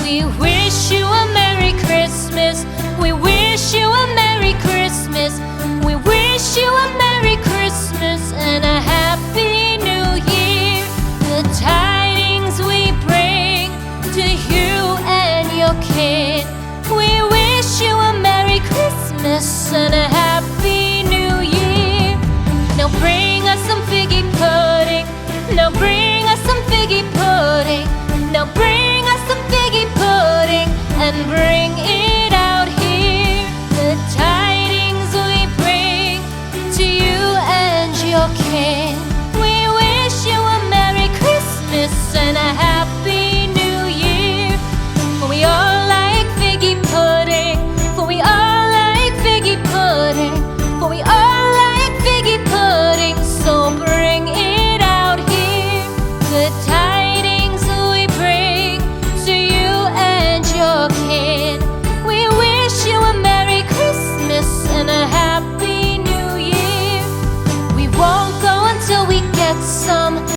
We wish you a Merry Christmas. We wish you a Merry Christmas. We wish you a Merry Christmas and a Happy New Year. The tidings we bring to you and your kin. We wish you a Merry Christmas and a Happy New Year. Now bring us some figgy pudding. Now bring us some figgy pudding. Now bring us some figgy pudding and bring it out here. The tidings we bring to you and your kin. We wish you a Merry Christmas and a Happy New Year. For we all like figgy pudding. For we all like figgy pudding. For we all like figgy pudding. So bring it out here. The